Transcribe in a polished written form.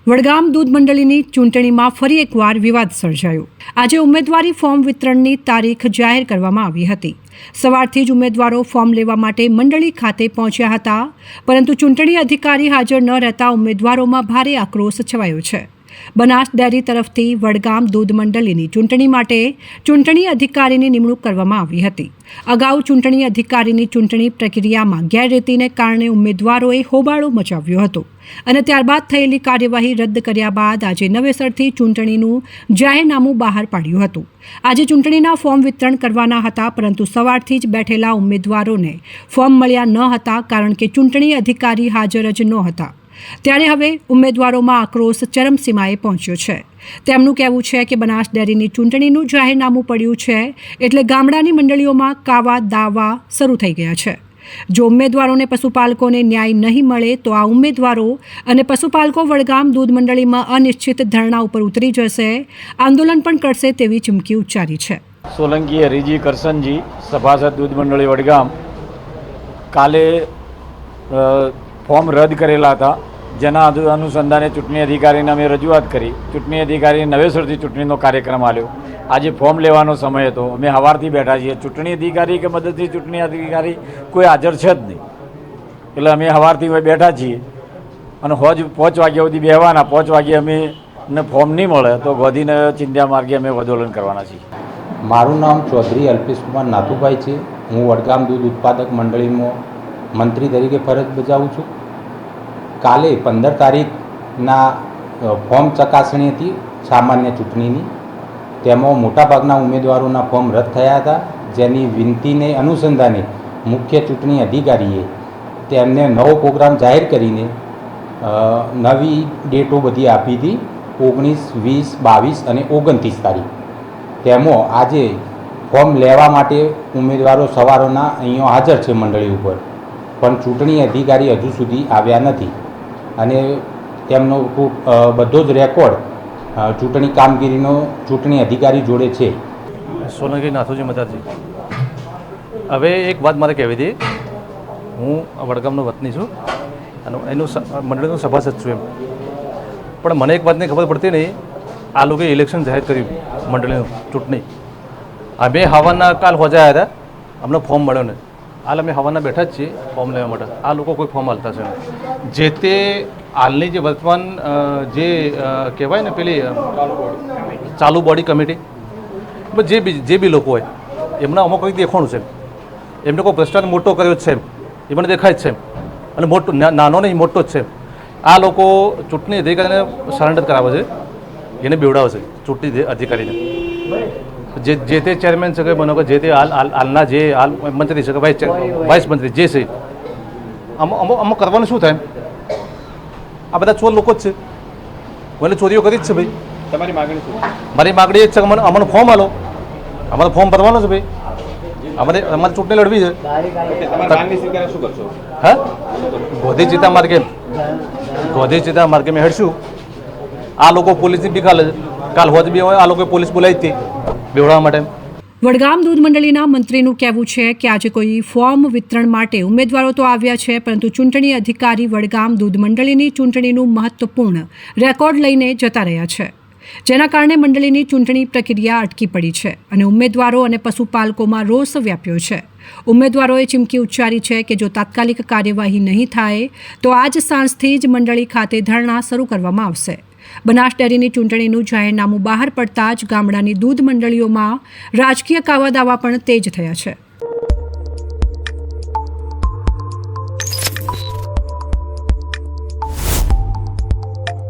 વડગામ દૂધ મંડળીની ચૂંટણીમાં ફરી એકવાર વિવાદ સર્જાયો। આજે ઉમેદવારી ફોર્મ વિતરણની તારીખ જાહેર કરવામાં આવી હતી। સવારથી જ ઉમેદવારો ફોર્મ લેવા માટે મંડળી ખાતે પહોંચ્યા હતા, પરંતુ ચૂંટણી અધિકારી હાજર ન રહેતા ઉમેદવારોમાં ભારે આક્રોશ છવાયો છે। બનાસ ડેરી તરફથી વડગામ દૂધ મંડળીની ચૂંટણી માટે ચૂંટણી અધિકારીની નિમણૂક કરવામાં આવી હતી। અગાઉ ચૂંટણી અધિકારીની ચૂંટણી પ્રક્રિયામાં ગેરરીતિને કારણે ઉમેદવારોએ હોબાળો મચાવ્યો હતો અને ત્યારબાદ થયેલી કાર્યવાહી રદ કર્યા બાદ આજે નવેસરથી ચૂંટણીનું જાહેરનામું બહાર પાડ્યું હતું। આજે ચૂંટણીના ફોર્મ વિતરણ કરવાના હતા, પરંતુ સવારથી જ બેઠેલા ઉમેદવારોને ફોર્મ મળ્યા ન હતા, કારણ કે ચૂંટણી અધિકારી હાજર જ નહોતા। ત્યારે હવે ઉમેદવારોમાં આક્રોશ ચરમસીમાએ પહોંચ્યો છે। તેમનું કહેવું છે કે બનાસ ડેરીની ચૂંટણીનું જાહેરનામું પડ્યું છે, એટલે ગામડાની મંડળીઓમાં કાવા દાવા શરૂ થઈ ગયા છે। જો ઉમેદવારોને પશુપાલકોને ન્યાય નહીં મળે તો આ ઉમેદવારો અને પશુપાલકો વડગામ દૂધ મંડળીમાં અનિશ્ચિત ધરણા ઉપર ઉતરી જશે, આંદોલન પણ કરશે તેવી ચીમકી ઉચ્ચારી છે। સોલંકી હરીજી કરસનજી, સભાસદ દૂધ મંડળી વડગામ, કાલે ફોર્મ રદ કરેલા હતા, જેના અનુસંધાને ચૂંટણી અધિકારીને અમે રજૂઆત કરી। ચૂંટણી અધિકારીએ નવેસરથી ચૂંટણીનો કાર્યક્રમ આપ્યો। આજે ફોર્મ લેવાનો સમય હતો, અમે સવારથી બેઠા છીએ। ચૂંટણી અધિકારી કે મદદથી ચૂંટણી અધિકારી કોઈ હાજર છે જ નહીં, એટલે અમે સવારથી બેઠા છીએ અને હોજ 5 વાગ્યા સુધી બેહવાના। 5 વાગ્યે અમે ફોર્મ નહીં મળે તો ગોધીને ચિંધ્યા માર્ગે અમે આંદોલન કરવાના છીએ। મારું નામ ચૌધરી અલ્પેશ કુમાર નાથુભાઈ છે। હું વડગામ દૂધ ઉત્પાદક મંડળીમાં મંત્રી તરીકે ફરજ બજાવું છું। કાલે 15 તારીખના ફોર્મ ચકાસણી હતી સામાન્ય ચૂંટણીની। તેમાં મોટાભાગના ઉમેદવારોના ફોર્મ રદ થયા હતા, જેની વિનંતીને અનુસંધાને મુખ્ય ચૂંટણી અધિકારીએ તેમને નવો પ્રોગ્રામ જાહેર કરીને નવી ડેટો બધી આપી હતી, 19, 20, 22 અને 29 તારીખ। તેમાં આજે ફોર્મ લેવા માટે ઉમેદવારો સવારોના અહીંયા હાજર છે મંડળી ઉપર, પણ ચૂંટણી અધિકારી હજુ સુધી આવ્યા નથી અને તેમનો બધો જ રેકોર્ડ ચૂંટણી કામગીરીનો ચૂંટણી અધિકારી જોડે છે। સોલંકી નાથુજી મદારજી, હવે એક વાત મારે કહેવી હતી। હું વડગામનો વતની છું અને એનું મંડળીનો સભાસદ છું એમ, પણ મને એક વાતની ખબર પડતી નહીં। આ લોકોએ ઇલેક્શન જાહેર કર્યું મંડળીનું ચૂંટણી, અમે હવાના કાલ હોજાયા હતા, અમને ફોર્મ મળ્યો ને હાલ અમે હવાના બેઠા જ છીએ ફોર્મ લેવા માટે। આ લોકો કોઈ ફોર્મ હાલતા છે નહીં। જે તે હાલની જે વર્તમાન જે કહેવાય ને પેલી ચાલુ બોડી કમિટી, જે બી લોકો હોય એમના અમુક કંઈક દેખાણું છે, એમને કોઈ ભ્રષ્ટાચાર મોટો કર્યો જ છે એ મને દેખાય જ છે, અને મોટો નાનો નહીં મોટો જ છે। આ લોકો ચૂંટણી અધિકારીને સરેન્ડર કરાવે છે, એને બેવડાવે છે ચૂંટણી અધિકારીને। જે તે ચેરમેન છે કે બનો કે જે તે હાલના જે હાલ મંત્રી છે કે વાઇસ મંત્રી જે છે, અમુક કરવાનું શું થાય? આ બધા ચોર લોકો જ છે, મને ચોરીઓ કરી જ છે ભાઈ। તમારી માગણી શું? મારી માગણી એ જ છે કે અમને ફોર્મ આલો, અમારે ફોર્મ ભરવાનું છે ભાઈ, અમારે ચૂંટણી લડવી છે। શું કરશો? હા, ગોધી ચિતા માર્ગે મેં હેડશું। આ લોકો પોલીસની બી કાલ હોજ બી હોય, આ લોકો પોલીસ બોલાવી હતી બેવડાવવા માટે। વડગામ દૂધ મંડળીના મંત્રીનું કહેવું છે કે આજે કોઈ ફોર્મ વિતરણ માટે ઉમેદવારો તો આવ્યા છે, પરંતુ ચૂંટણી અધિકારી વડગામ દૂધ મંડળીની ચૂંટણીનું મહત્વપૂર્ણ રેકોર્ડ લઈને જતા રહ્યા છે, જેના કારણે મંડળીની ચૂંટણી પ્રક્રિયા અટકી પડી છે અને ઉમેદવારો અને પશુપાલકોમાં રોષ વ્યાપ્યો છે। ઉમેદવારોએ ચીમકી ઉચ્ચારી છે કે જો તાત્કાલિક કાર્યવાહી નહીં થાય તો આજ સાંજથી જ મંડળી ખાતે ધરણા શરૂ કરવામાં આવશે। બનાસ ડેરીની ચૂંટણીનું જાહેરનામું બહાર પડતા જ ગામડાની દૂધ મંડળીઓમાં રાજકીય કાવાદાવા પણ તેજ થયા છે।